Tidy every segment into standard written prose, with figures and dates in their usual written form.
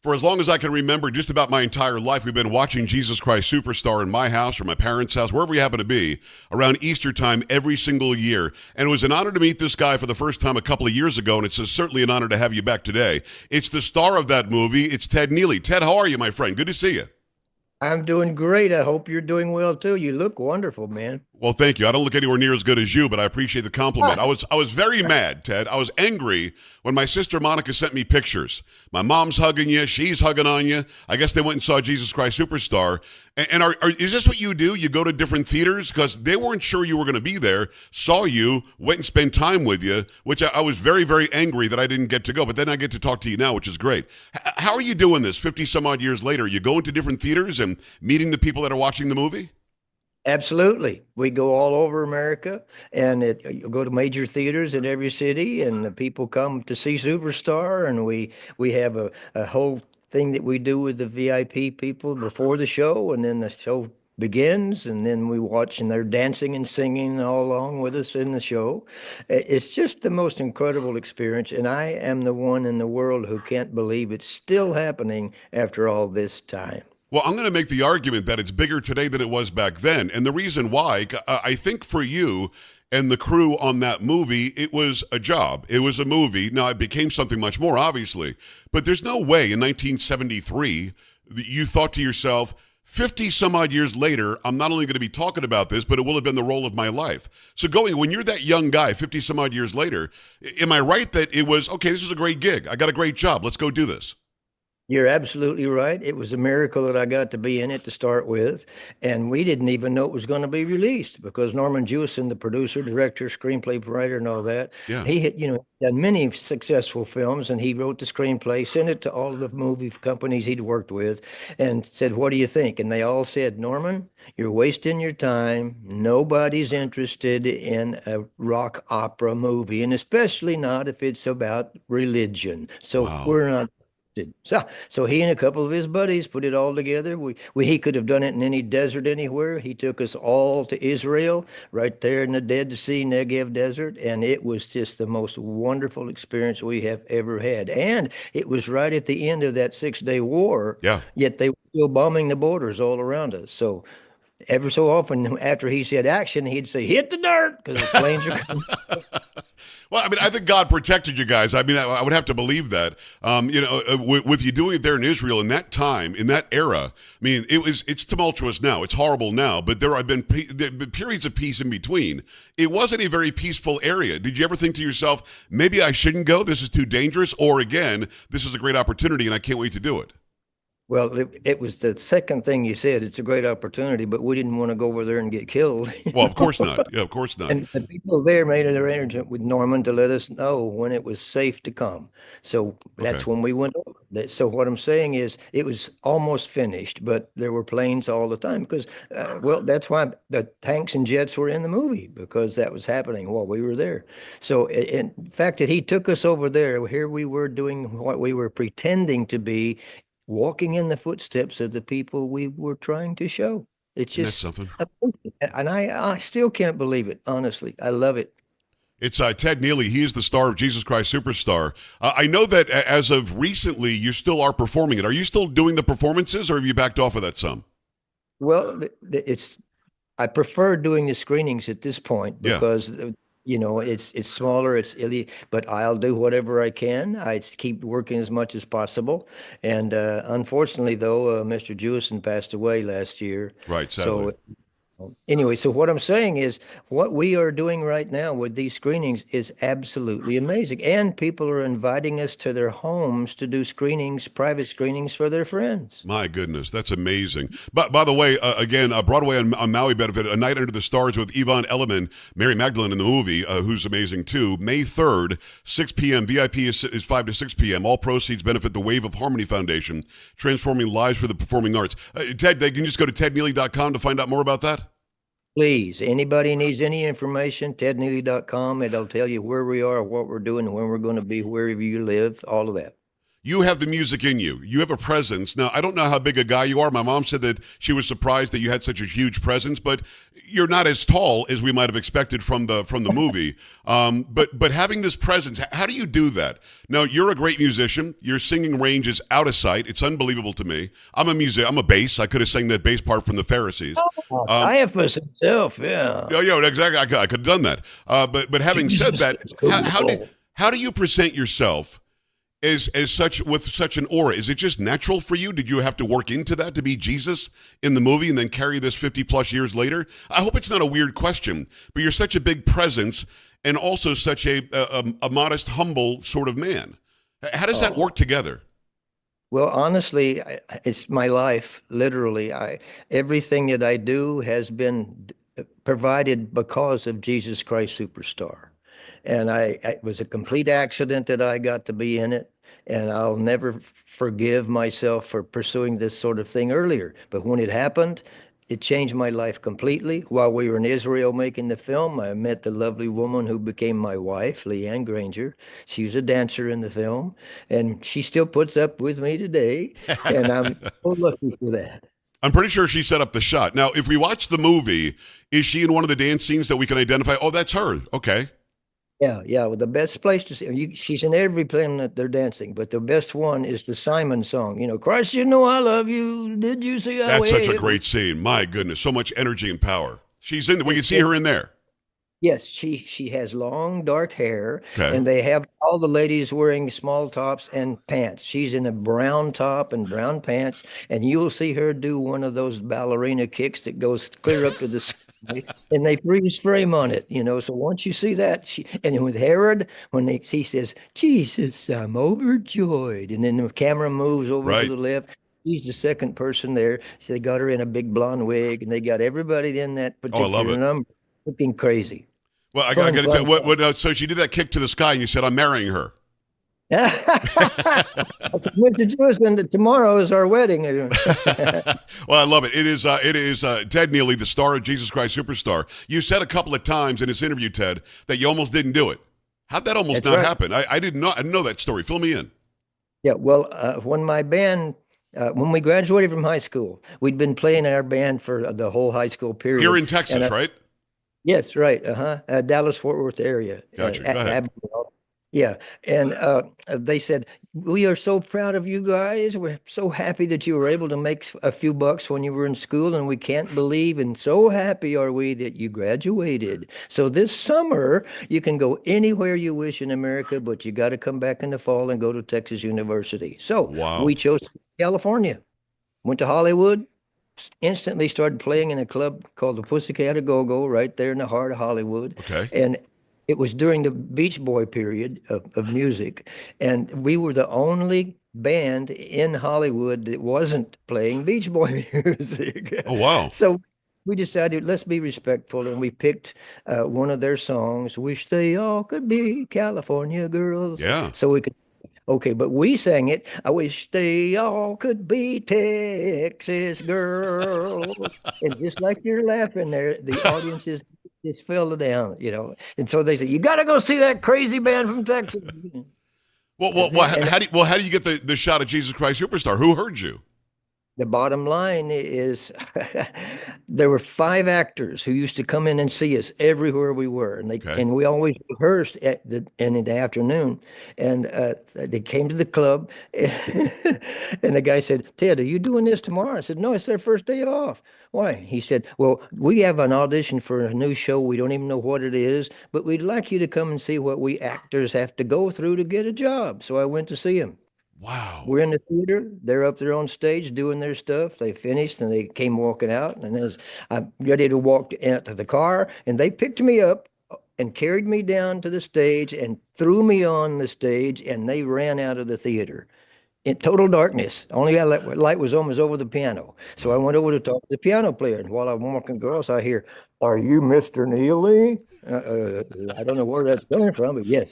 For as long as I can remember, just about my entire life, we've been watching Jesus Christ Superstar in my house or my parents' house, wherever we happen to be, around Easter time every single year. And it was an honor to meet this guy for the first time a couple of years ago, and it's certainly an honor to have you back today. It's the star of that movie. It's Ted Neeley. Ted, how are you, my friend? Good to see you. I'm doing great. I hope you're doing well too. You look wonderful, man. Well, thank you. I don't look anywhere near as good as you, but I appreciate the compliment. I was very mad, Ted. I was angry when my sister Monica sent me pictures. My mom's hugging you, she's hugging on you. I guess they went and saw Jesus Christ Superstar. And is this what you do? You go to different theaters because they weren't sure you were going to be there, saw you, went and spent time with you, which I was very, very angry that I didn't get to go. But then I get to talk to you now, which is great. How are you doing this 50 some odd years later? You going to different theaters and meeting the people that are watching the movie? Absolutely. We go all over America and you go to major theaters in every city and the people come to see Superstar and we have a whole thing that we do with the VIP people before the show and then the show begins and then we watch and they're dancing and singing all along with us in the show. It's just the most incredible experience and I am the one in the world who can't believe it's still happening after all this time. Well, I'm going to make the argument that it's bigger today than it was back then. And the reason why, I think for you and the crew on that movie, it was a job. It was a movie. Now, it became something much more, obviously. But there's no way in 1973 that you thought to yourself, 50 some odd years later, I'm not only going to be talking about this, but it will have been the role of my life. So when you're that young guy, 50 some odd years later, am I right that it was, okay, this is a great gig. I got a great job. Let's go do this. You're absolutely right. It was a miracle that I got to be in it to start with. And we didn't even know it was going to be released because Norman Jewison, the producer, director, screenplay writer, and all that, Yeah. he had, done many successful films and he wrote the screenplay, sent it to all the movie companies he'd worked with and said, "What do you think?" And they all said, "Norman, you're wasting your time. Nobody's interested in a rock opera movie, and especially not if it's about religion. So Wow. we're not." So he and a couple of his buddies put it all together. He could have done it in any desert anywhere. He took us all to Israel, right there in the Dead Sea, Negev Desert, and it was just the most wonderful experience we have ever had. And it was right at the end of that 6 day war, Yeah. yet they were still bombing the borders all around us. So ever so often, after he said action, he'd say, "Hit the dirt," because the planes are coming. Well, I mean, I think God protected you guys. I mean, I would have to believe that. With you doing it there in Israel in that time, in that era. I mean, it's tumultuous now. It's horrible now, but there have been periods of peace in between. It wasn't a very peaceful area. Did you ever think to yourself, maybe I shouldn't go? This is too dangerous. Or again, this is a great opportunity, and I can't wait to do it. Well, it was the second thing you said. It's a great opportunity, but we didn't want to go over there and get killed. Well, of course not. Yeah, of course not. And the people there made an arrangement with Norman to let us know when it was safe to come. So Okay. that's when we went over. So what I'm saying is it was almost finished, but there were planes all the time because, well, that's why the tanks and jets were in the movie because that was happening while we were there. So in fact that he took us over there, here we were doing what we were pretending to be, walking in the footsteps of the people we were trying to show. It's Isn't that just, something? and I still can't believe it, honestly. I love it. It's Ted Neely. He is the star of Jesus Christ Superstar. I know that as of recently, you still are performing it. Are you still doing the performances, or have you backed off of that some? Well, I prefer doing the screenings at this point Yeah. because it's smaller, it's illy, but I'll do whatever I can. I keep working as much as possible. And unfortunately, though, Mr. Jewison passed away last year. Right, sadly. So anyway, so what I'm saying is what we are doing right now with these screenings is absolutely amazing. And people are inviting us to their homes to do screenings, private screenings for their friends. My goodness, that's amazing. But by the way, again, Broadway on Maui benefit, A Night Under the Stars with Yvonne Elliman, Mary Magdalene in the movie, who's amazing too. May 3rd, 6 p.m. VIP is 5 to 6 p.m. All proceeds benefit the Wave of Harmony Foundation, transforming lives for the performing arts. Ted, they can just go to tedneely.com to find out more about that? Please, anybody needs any information, tedneely.com. It'll tell you where we are, what we're doing, when we're going to be, wherever you live, all of that. You have the music in you. You have a presence. Now, I don't know how big a guy you are. My mom said that she was surprised that you had such a huge presence, but you're not as tall as we might have expected from the movie. But having this presence, how do you do that? Now, you're a great musician. Your singing range is out of sight. It's unbelievable to me. I'm a bass. I could have sang that bass part from the Pharisees. Oh, Um, Caiaphas himself, yeah. yeah, exactly. I could have done that. But having said Jesus that, is how cool. how do you present yourself as such with such an aura? Is it just natural for you? Did you have to work into that to be Jesus in the movie and then carry this 50 plus years later? I hope it's not a weird question, but you're such a big presence and also such a modest, humble sort of man. How does that Oh, work together? well, honestly, it's my life, literally. Everything that I do has been provided because of Jesus Christ Superstar. And it was a complete accident that I got to be in it. And I'll never forgive myself for pursuing this sort of thing earlier. But when it happened, it changed my life completely. While we were in Israel making the film, I met the lovely woman who became my wife, Leanne Granger. She was a dancer in the film, and she still puts up with me today. And I'm so lucky for that. I'm pretty sure she set up the shot. Now, if we watch the movie, is she in one of the dance scenes that we can identify? Oh, that's her. Okay. Yeah, yeah. Well, the best place to see she's in every play that they're dancing, but the best one is the Simon song. Christ, you know I love you. Did you see how That's such a we? great scene. My goodness, so much energy and power. She's in. We can It's see her in there. Yes, she has long dark hair, Okay. and they have all the ladies wearing small tops and pants. She's in a brown top and brown pants, and you'll see her do one of those ballerina kicks that goes clear up to the sky, and they freeze frame on it. So once you see that, and with Herod, he says, "Jesus, I'm overjoyed," and then the camera moves over to Right. the left. She's the second person there. So they got her in a big blonde wig, and they got everybody in that Oh, I love particular it. number looking crazy. Well, I Fun, got to tell fun, you, what, fun. what, so she did that kick to the sky, and you said, I'm marrying her. Mr. Jewison, tomorrow is our wedding. Well, I love it. It is Ted Neeley, the star of Jesus Christ Superstar. You said a couple of times in this interview, Ted, that you almost didn't do it. How'd that almost That's not right. happen? I didn't know that story. Fill me in. Yeah, well, when we graduated from high school, we'd been playing in our band for the whole high school Here period. in And Texas, right? yes, right, Dallas Fort Worth area. Gotcha. Go ahead. Yeah, and they said, "We are so proud of you guys. We're so happy that you were able to make a few bucks when you were in school, and we can't believe and so happy are we that you graduated. So this summer you can go anywhere you wish in America, but you got to come back in the fall and go to Texas University." So we Wow. chose California, went to Hollywood, instantly started playing in a club called the Pussycat A Go-Go right there in the heart of Hollywood. Okay. And it was during the Beach Boy period of music. And we were the only band in Hollywood that wasn't playing Beach Boy music. Oh, wow. So we decided, let's be respectful. And we picked one of their songs, Wish They All Could Be California Girls. Yeah. So we could Okay, but we sang it. I wish they all could be Texas girls. And just like you're laughing there, the audience is just fell down. And so they say, you got to go see that crazy band from Texas. And How do you get the shot of Jesus Christ Superstar? Who heard you? the bottom line is there were 5 actors who used to come in and see us everywhere we were, and Okay. we always rehearsed in the afternoon. And they came to the club, and the guy said, "Ted, are you doing this tomorrow?" I said, "No, it's their first day off." "Why?" He said, "Well, we have an audition for a new show. We don't even know what it is, but we'd like you to come and see what we actors have to go through to get a job." So I went to see him. Wow. We're in the theater. They're up there on stage doing their stuff. They finished and they came walking out. And as I'm ready to walk out to the car, and they picked me up and carried me down to the stage and threw me on the stage, and they ran out of the theater in total darkness. Only light was almost over the piano. So I Wow. went over to talk to the piano player. And while I'm walking across, I hear, "Are you Mr. Neely?" I don't know where that's coming from, but yes.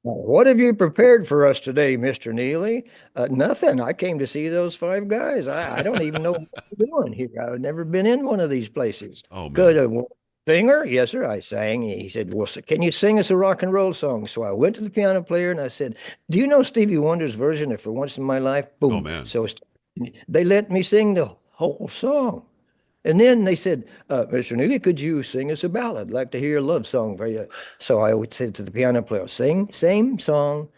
What have you prepared for us today, Mr. Neely? Nothing. I came to see those 5 guys. I don't even know what we're doing here. I've never been in one of these places. Oh, Good. man. Singer? Yes, sir. I sang. He said, well, can you sing us a rock and roll song? So I went to the piano player and I said, do you know Stevie Wonder's version of For Once in My Life? Oh Boom. man. So they let me sing the whole song. And then they said, Mr. Neely, could you sing us a ballad? I'd like to hear a love song for you. So I would say to the piano player, sing, same song,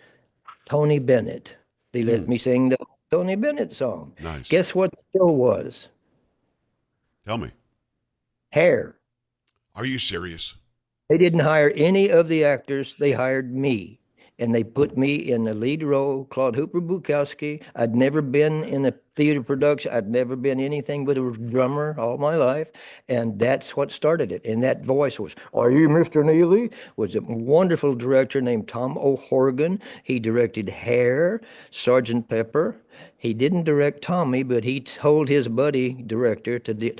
Tony Bennett. They let Hmm, me sing the Tony Bennett song. nice. Guess what the show was? Tell me. Hair. Are you serious? They didn't hire any of the actors. They hired me. And they put me in the lead role, Claude Hooper Bukowski. I'd never been in a theater production. I'd never been anything but a drummer all my life. And that's what started it. And that voice was, are you Mr. Neely? Was a wonderful director named Tom O'Horgan. He directed Hair, Sergeant Pepper. He didn't direct Tommy, but he told his buddy director to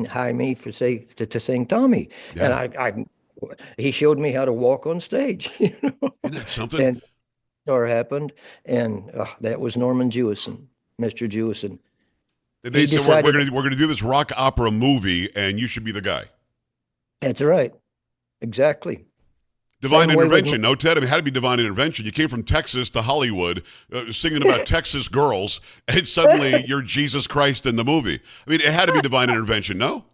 hire me for to sing Tommy. And Yeah. he showed me how to walk on stage, Isn't that something? and star happened, and that was Norman Jewison, Mr. Jewison. They He said we're decided, gonna do this rock opera movie, and you should be the guy. that's right, exactly. Divine Same way with intervention, no, Ted? I mean, it had to be divine intervention. You came from Texas to Hollywood, singing about Texas girls, and suddenly you're Jesus Christ in the movie. I mean, it had to be divine intervention, no?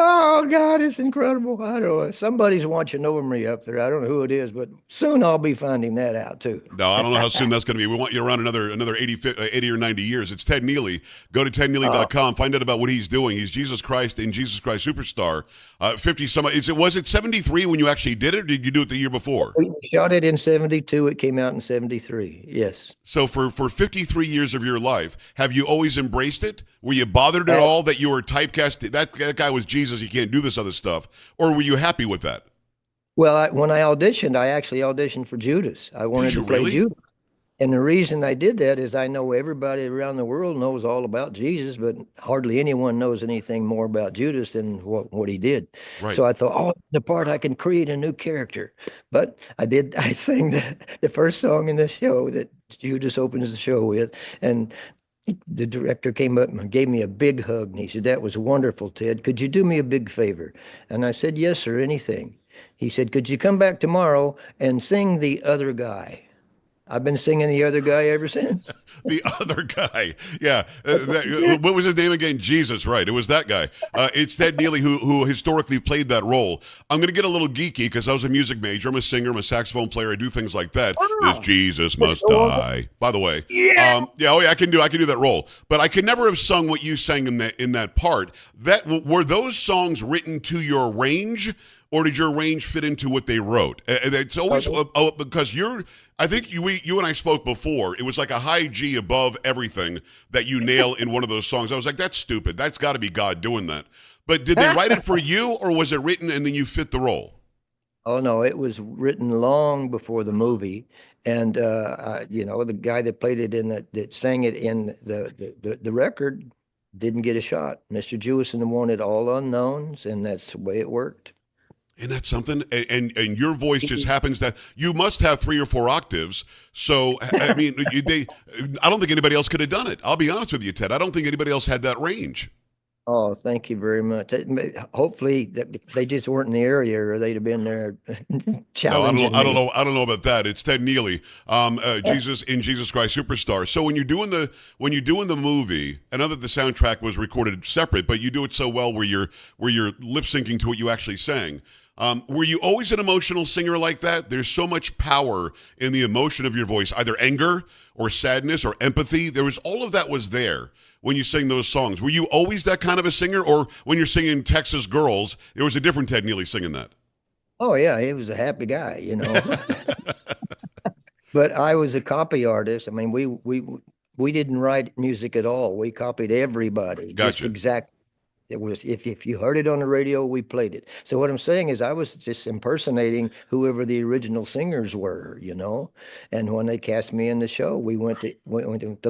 Oh God, it's incredible. I don't know. Somebody's watching over me up there. I don't know who it is, but soon I'll be finding that out too. No, I don't know how soon that's going to be. We want you around another 80 or 90 years. It's Ted Neely. Go to Uh, tedneely.com. Find out about what he's doing. He's Jesus Christ in Jesus Christ Superstar. 50 some. Was it 73 when you actually did it, or did you do it the year before? we shot it in 72. It came out in 73. Yes. So for 53 years of your life, have you always embraced it? Were you bothered at Uh, all that you were typecast? That guy was Jesus. He can't do this other stuff. Or were you happy with that? well, when I auditioned, I actually auditioned for Judas. I Did wanted you to play really? Judas. And the reason I did that is I know everybody around the world knows all about Jesus, but hardly anyone knows anything more about Judas than what he did. Right. So I thought, oh, the part I can create a new character. But I did, I sang the first song in the show that Judas opens the show with. And the director came up and gave me a big hug. And he said, that was wonderful, Ted. Could you do me a big favor? And I said, yes, sir, anything. He said, could you come back tomorrow and sing The Other Guy? I've been singing The Other Guy ever since. The other guy. Yeah. What was his name again? Jesus, right. It was that guy. It's Ted Neely who historically played that role. I'm going to get a little geeky because I was a music major. I'm a singer. I'm a saxophone player. I do things like that. This Wow. Jesus Let's must go on. die. By the way. Yeah. Yeah, oh yeah, I can do that role. But I could never have sung what you sang in that part. Were those songs written to your range? Or did your range fit into what they wrote? It's always because I think you and I spoke before. It was like a high G above everything that you nail in one of those songs. I was like, that's stupid. That's got to be God doing that. But did they write it for you, or was it written and then you fit the role? Oh no, it was written long before the movie, and the guy that played it that sang it in the record didn't get a shot. Mr. Jewison wanted all unknowns, and that's the way it worked. Isn't that something? And your voice just happens that you must have 3 or 4 octaves. So I mean, I don't think anybody else could have done it. I'll be honest with you, Ted. I don't think anybody else had that range. Oh, thank you very much. Hopefully, they just weren't in the area, or they'd have been there No, I don't know. challenging I don't me. know. I don't know about that. It's Ted Neely, Jesus in Jesus Christ Superstar. So when you're doing the movie, I know that the soundtrack was recorded separate, but you do it so well where you're lip syncing to what you actually sang. Were you always an emotional singer like that? There's so much power in the emotion of your voice, either anger or sadness or empathy. There was all of that was there when you sing those songs. Were you always that kind of a singer, or when you're singing Texas Girls, there was a different Ted Neely singing that? Oh yeah, he was a happy guy. But I was a copy artist. I mean, we didn't write music at all. We copied everybody, just Gotcha. exact. It was if you heard it on the radio, we played it. So what I'm saying is I was just impersonating whoever the original singers were. And when they cast me in the show, we went to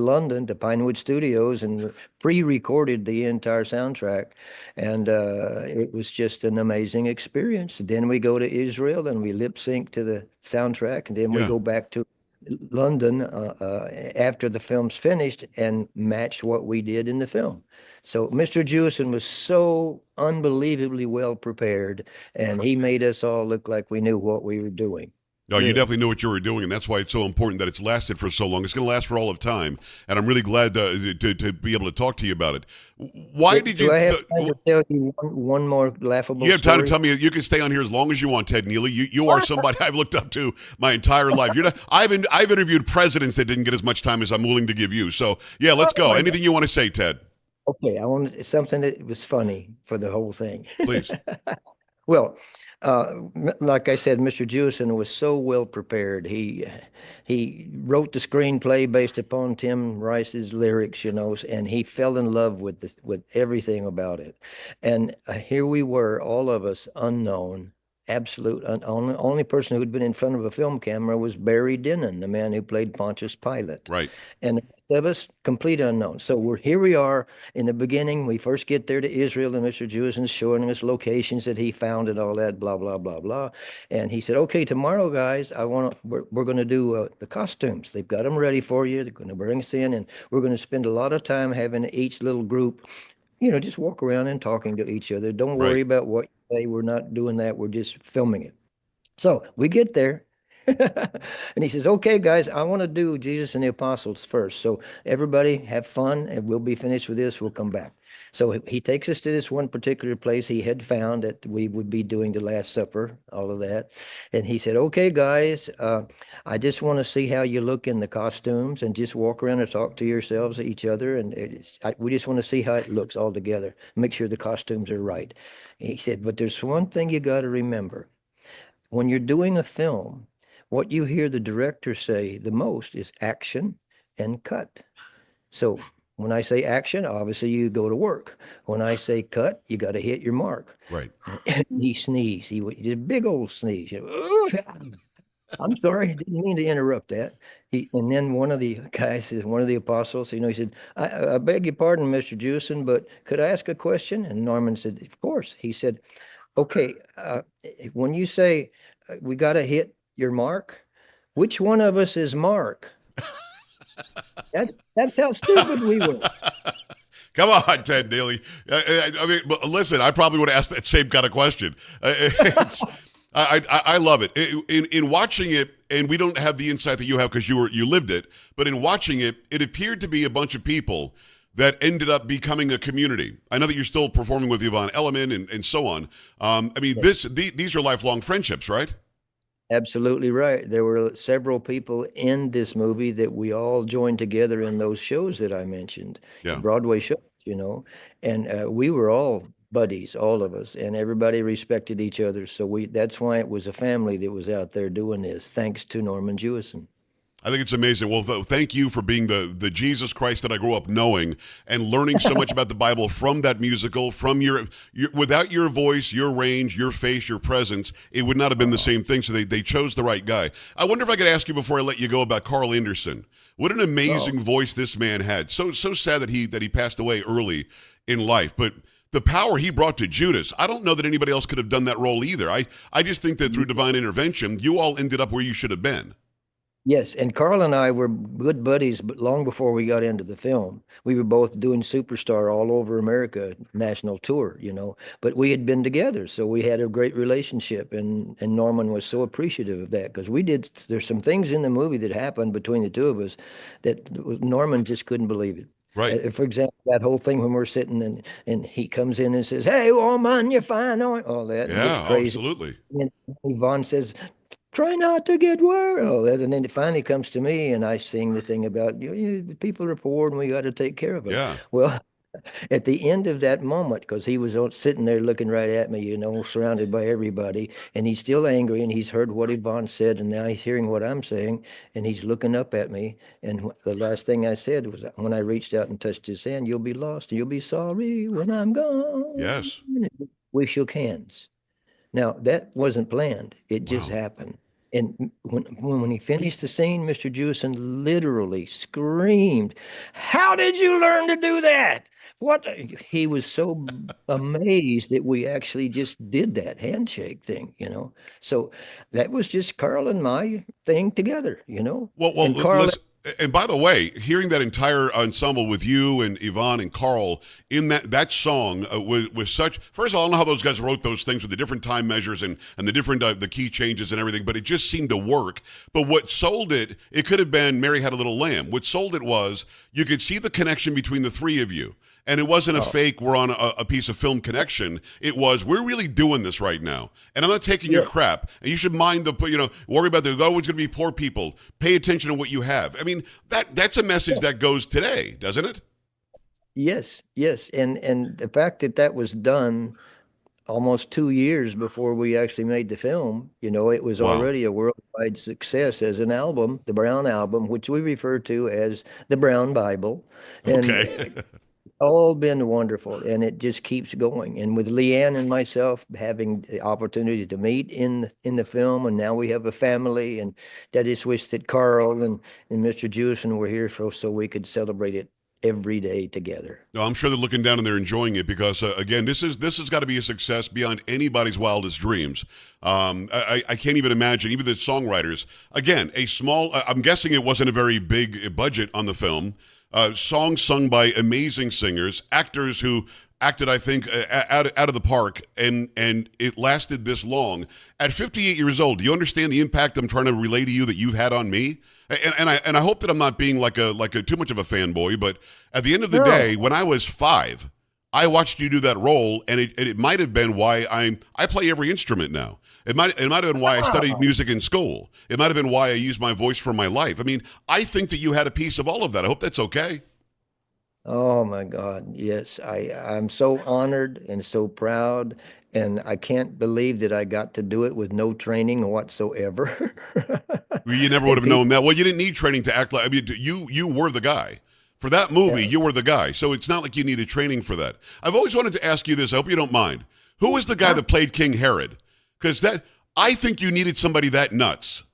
London to Pinewood Studios and pre-recorded the entire soundtrack. And it was just an amazing experience. Then we go to Israel and we lip sync to the soundtrack, and then we Yeah. go back to London after the film's finished and matched what we did in the film. So Mr. Jewison was so unbelievably well prepared, and he made us all look like we knew what we were doing. No, you Really. definitely knew what you were doing, and that's why it's so important that it's lasted for so long. It's going to last for all of time, and I'm really glad to be able to talk to you about it. Why did Do you? I have time to tell you one more laughable You have time to story? tell me. You can stay on here as long as you want, Ted Neeley. You are somebody I've looked up to my entire life. You're not. I've interviewed presidents that didn't get as much time as I'm willing to give you. So yeah, let's Oh go. my God. Anything you want to say, Ted? Okay, I wanted something that was funny for the whole thing. Please. Well, like I said, Mr. Jewison was so well prepared. He wrote the screenplay based upon Tim Rice's lyrics, and he fell in love with everything about it. And here we were, all of us unknown, only person who'd been in front of a film camera was Barry Dennen, the man who played Pontius Pilate, Right. and the rest of us complete unknown. So here we are in the beginning. We first get there to Israel, and Mr. Jewison's showing us locations that he found and all that, blah blah blah blah. And he said, "Okay, tomorrow, guys, we're going to do the costumes. They've got them ready for you. They're going to bring us in, and we're going to spend a lot of time having each little group, just walk around and talking to each other. Don't Right. worry about what you say. We're not doing that. We're just filming it." So we get there. And he says, "Okay, guys, I want to do Jesus and the Apostles first. So everybody have fun, and we'll be finished with this. We'll come back." So he takes us to this one particular place he had found that we would be doing the Last Supper, all of that. And he said, "Okay, guys, I just want to see how you look in the costumes, and just walk around and talk to yourselves, each other. And we just want to see how it looks all together. Make sure the costumes are right." He said, "But there's one thing you got to remember. When you're doing a film, what you hear the director say the most is action and cut. So when I say action, obviously you go to work. When I say cut, you got to hit your mark." Right. He sneezed. He did a big old sneeze. I'm sorry, didn't mean to interrupt that. And then one of the guys says, one of the apostles, he said, I beg your pardon, Mr. Jewison, but could I ask a question?" And Norman said, "Of course." He said, "Okay, when you say we got to hit your mark, which one of us is Mark?" That's how stupid we were. Come on, Ted Neely. I mean, but listen, I probably would have asked that same kind of question. It's, I love it. In watching it, and we don't have the insight that you have because you lived it, but in watching it, it appeared to be a bunch of people that ended up becoming a community. I know that you're still performing with Yvonne Elliman and so on. I mean, these are lifelong friendships, right? Absolutely right. There were several people in this movie that we all joined together in those shows that I mentioned, the Yeah. Broadway shows. And we were all buddies, all of us, and everybody respected each other. So that's why it was a family that was out there doing this, thanks to Norman Jewison. I think it's amazing. Well, thank you for being the Jesus Christ that I grew up knowing and learning so much about the Bible from that musical, from your without your voice, your range, your face, your presence, it would not have been the same thing. So they chose the right guy. I wonder if I could ask you before I let you go about Carl Anderson. What an Oh, amazing voice this man had. So sad that he passed away early in life, but the power he brought to Judas, I don't know that anybody else could have done that role either. I just think that through divine intervention, you all ended up where you should have been. yes, and Carl and I were good buddies, but long before we got into the film, we were both doing Superstar all over America, national tour. But we had been together, so we had a great relationship, and Norman was so appreciative of that because we did. There's some things in the movie that happened between the two of us that Norman just couldn't believe it. Right. For example, that whole thing when we're sitting and he comes in and says, "Hey, woman, you're fine," all that, and gets Yeah, crazy. absolutely. And Yvonne says, "Try not to get worried." Oh, that, and then it finally comes to me, and I sing the thing about people are poor and we got to take care of them. Yeah. Well, at the end of that moment, because he was sitting there looking right at me, surrounded by everybody, and he's still angry, and he's heard what Yvonne said, and now he's hearing what I'm saying, and he's looking up at me. And the last thing I said was when I reached out and touched his hand, "You'll be lost, and you'll be sorry when I'm gone." Yes. We shook hands. Now, that wasn't planned. It just Wow. happened. And when he finished the scene, Mr. Jewison literally screamed, "How did you learn to do that?" What he was so amazed that we actually just did that handshake thing, you know. So that was just Carl and my thing together, you know. Well, And Carl, listen. And by the way, hearing that entire ensemble with you and Yvonne and Carl in that song was such. First of all, I don't know how those guys wrote those things with the different time measures and the different the key changes and everything, but it just seemed to work. But what sold it, it could have been Mary Had a Little Lamb. What sold it was you could see the connection between the three of you. And it wasn't a oh, fake, we're on a piece of film connection. It was, we're really doing this right now. And I'm not taking your yeah, crap. And you should mind worry about always going to be poor people. Pay attention to what you have. I mean, that's a message that goes today, doesn't it? yes, yes. And the fact that that was done almost 2 years before we actually made the film. You know, it was Wow. already a worldwide success as an album, the Brown Album, which we refer to as the Brown Bible. And Okay. it's all been wonderful. And it just keeps going. And with Leanne and myself having the opportunity to meet in the film, and now we have a family, and that is wish that Carl and Mr. Jewison were here for so we could celebrate it every day together. No, I'm sure they're looking down and they're enjoying it because again, this has got to be a success beyond anybody's wildest dreams. I can't even imagine, even the songwriters. Again, a small. I'm guessing it wasn't a very big budget on the film. Songs sung by amazing singers, actors who acted, I think, out of the park, and it lasted this long. At 58 years old, do you understand the impact I'm trying to relay to you that you've had on me? And I hope that I'm not being like a too much of a fanboy, but at the end of the day, No. when I was 5, I watched you do that role, and it might have been why I play every instrument now. It might have been why I studied Wow. music in school. It might have been why I used my voice for my life. I mean, I think that you had a piece of all of that. I hope that's okay. Oh my God. Yes. I'm so honored and so proud. And I can't believe that I got to do it with no training whatsoever. You never would And have known people, that. Well, you didn't need training to act like. I mean, you were the guy for that movie. yeah. You were the guy, so it's not like you needed training for that. I've always wanted to ask you this. I hope you don't mind. Who was the guy Huh? that played King Herod? Because that I think you needed somebody that nuts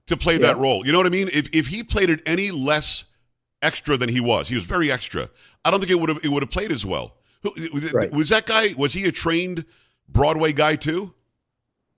to play that Yeah. role. You know what I mean? If he played it any less extra than he was very extra. I don't think it would have played as well. Right. Was that guy? Was he a trained Broadway guy too?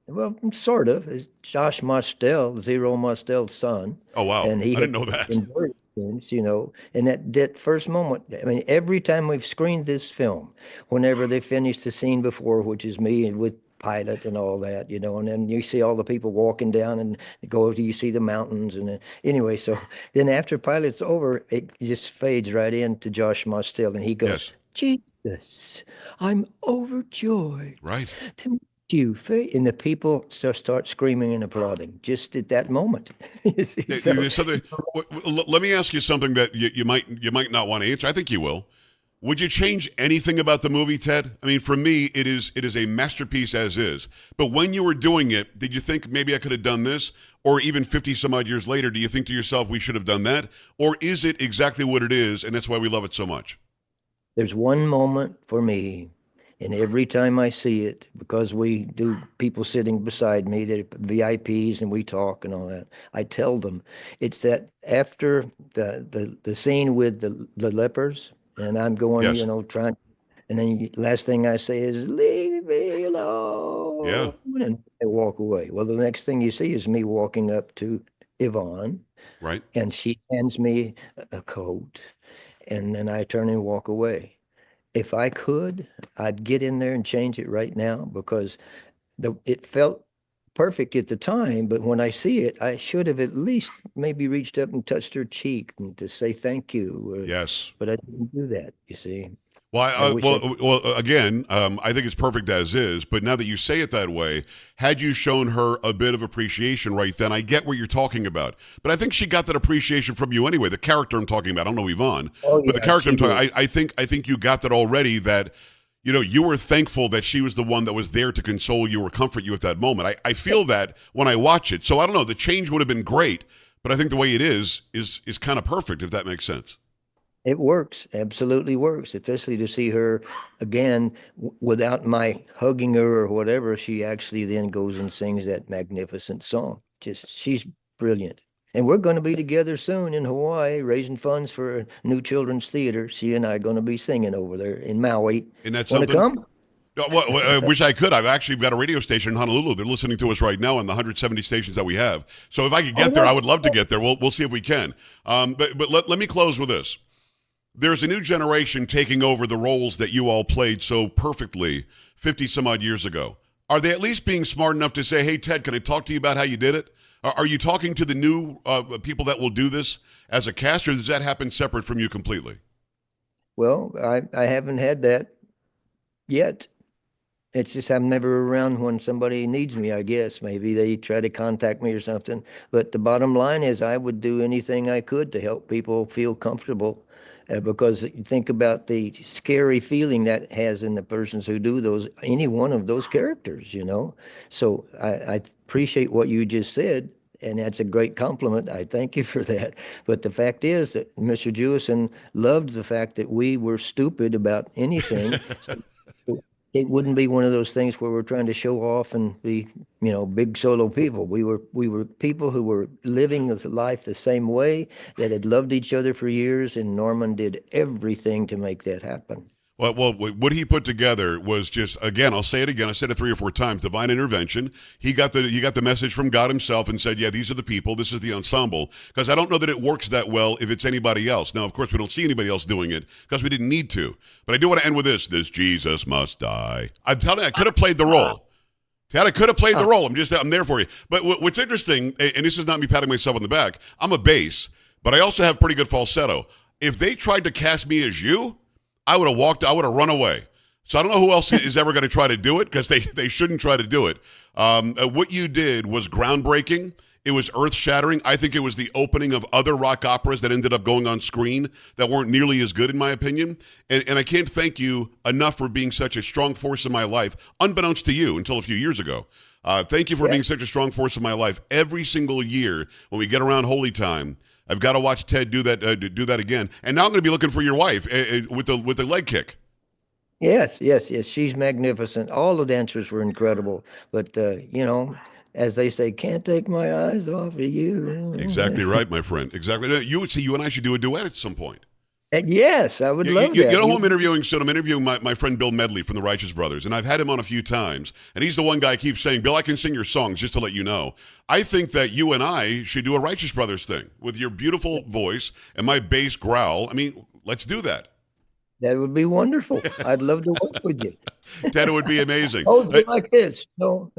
Well, sort of. It's Josh Mostel, Zero Mostel's son. Oh wow, And he I has didn't know that. been very experienced, you know. And that first moment, I mean, every time we've screened this film, whenever they finish the scene before, which is me and with Pilot and all that, you know, and then you see all the people walking down and you see the mountains. And then, anyway, so then after Pilot's over, it just fades right into Josh Mostel and he goes, Yes, "Jesus, I'm overjoyed right. to meet you." And the people start screaming and applauding just at that moment. You see, so There's something. Let me ask you something that you might not want to answer. I think you will. Would you change anything about the movie, Ted? I mean, for me, it is a masterpiece as is. But when you were doing it, did you think maybe I could have done this? Or even 50 some odd years later, do you think to yourself we should have done that? Or is it exactly what it is, and that's why we love it so much? there's one moment for me, and every time I see it, because we do people sitting beside me, they're VIPs, and we talk and all that, I tell them it's that after the scene with the lepers, and I'm going, Yes. trying, and then last thing I say is, "Leave me Yeah. alone," and they walk away. Well, the next thing you see is me walking up to Yvonne, Right. and she hands me a coat, and then I turn and walk away. If I could, I'd get in there and change it right now because it felt perfect at the time, but when I see it, I should have at least maybe reached up and touched her cheek and to say thank you. Yes. But I didn't do that, you see. Well, I wish I again, I think it's perfect as is. But now that you say it that way, had you shown her a bit of appreciation right then, I get what you're talking about. But I think she got that appreciation from you anyway. The character I'm talking about, I don't know Yvonne, Oh but the yeah, character she I'm talking, did. I think you got that already. That you were thankful that she was the one that was there to console you or comfort you at that moment. I feel that when I watch it. So I don't know. The change would have been great, but I think the way it is kind of perfect, if that makes sense. It works, absolutely works, especially to see her again without my hugging her or whatever. She actually then goes and sings that magnificent song. she's brilliant. And we're going to be together soon in Hawaii, raising funds for a new children's theater. She and I are going to be singing over there in Maui. Isn't that Want to something? come? Well, I wish I could. I've actually got a radio station in Honolulu. They're listening to us right now on the 170 stations that we have. So if I could get there, I would love to get there. We'll see if we can. But let me close with this. There's a new generation taking over the roles that you all played so perfectly 50 some odd years ago. Are they at least being smart enough to say, hey, Ted, can I talk to you about how you did it? Are you talking to the new people that will do this as a cast, or does that happen separate from you completely? Well, I haven't had that yet. It's just I'm never around when somebody needs me, I guess. Maybe they try to contact me or something. But the bottom line is I would do anything I could to help people feel comfortable. Because you think about the scary feeling that has in the persons who do any one of those characters, you know. So I appreciate what you just said, and that's a great compliment. I thank you for that. But the fact is that Mr. Jewison loved the fact that we were stupid about anything. So it wouldn't be one of those things where we're trying to show off and be, big solo people. We were people who were living this life the same way, that had loved each other for years, and Norman did everything to make that happen. Well, what he put together was just, again, I'll say it again. I said it 3 or 4 times. Divine intervention. He got the message from God himself and said, yeah, these are the people. This is the ensemble. Because I don't know that it works that well if it's anybody else. Now, of course, we don't see anybody else doing it because we didn't need to. But I do want to end with this. This Jesus must die. I'm telling you, I could have played the role. Ted, I could have played the role. I'm there for you. But what's interesting, and this is not me patting myself on the back, I'm a bass, but I also have pretty good falsetto. If they tried to cast me as you, I would have run away. So I don't know who else is ever going to try to do it, because they shouldn't try to do it. What you did was groundbreaking. It was earth-shattering. I think it was the opening of other rock operas that ended up going on screen that weren't nearly as good, in my opinion. And I can't thank you enough for being such a strong force in my life, unbeknownst to you until a few years ago. Thank you for being such a strong force in my life. Every single year when we get around Holy Time, I've got to watch Ted do that again. And now I'm going to be looking for your wife with the leg kick. Yes. She's magnificent. All the dancers were incredible. But, as they say, can't take my eyes off of you. Exactly right, my friend. Exactly. You and I should do a duet at some point. Yes, I would love You that. know who I'm interviewing soon? I'm interviewing my friend Bill Medley from the Righteous Brothers, and I've had him on a few times, and he's the one guy I keep saying, Bill, I can sing your songs, just to let you know. I think that you and I should do a Righteous Brothers thing with your beautiful voice and my bass growl. I mean, let's do that. That would be wonderful. I'd love to work with you. Ted, it would be amazing. Oh, like this. No.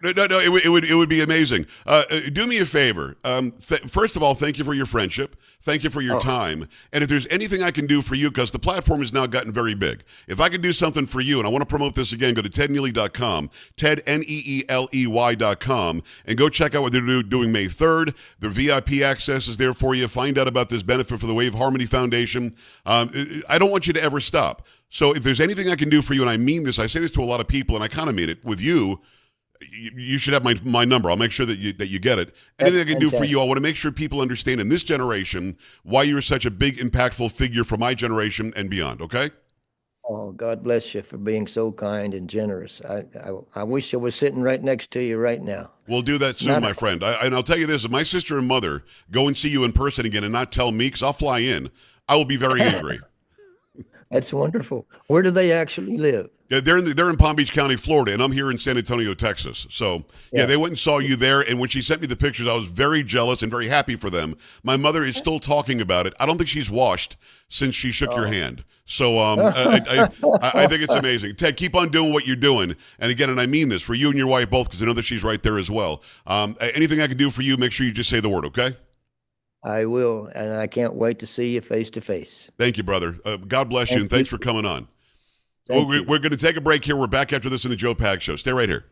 No, it would be amazing. Do me a favor. First of all, thank you for your friendship. Thank you for your time. And if there's anything I can do for you, because the platform has now gotten very big, if I can do something for you, and I want to promote this again, go to tedneeley.com, tedneeley.com, and go check out what they're doing May 3rd. Their VIP access is there for you. Find out about this benefit for the Wave Harmony Foundation. I don't want you to ever stop. So if there's anything I can do for you, and I mean this, I say this to a lot of people, and I kind of mean it with you. You should have my number. I'll make sure that you get it. Anything I can do for you, I want to make sure people understand in this generation why you're such a big, impactful figure for my generation and beyond, okay? Oh, God bless you for being so kind and generous. I wish I was sitting right next to you right now. We'll do that soon, my friend. And I'll tell you this, if my sister and mother go and see you in person again and not tell me, because I'll fly in, I will be very angry. That's wonderful. Where do they actually live? Yeah, they're in Palm Beach County, Florida, and I'm here in San Antonio, Texas. So, yeah, they went and saw you there, and when she sent me the pictures, I was very jealous and very happy for them. My mother is still talking about it. I don't think she's washed since she shook your hand. So I think it's amazing. Ted, keep on doing what you're doing. And again, and I mean this, for you and your wife both, because I know that she's right there as well. Anything I can do for you, make sure you just say the word, okay? I will, and I can't wait to see you face to face. Thank you, brother. God bless you, and thanks for coming on. We're going to take a break here. We're back after this in the Joe Pags Show. Stay right here.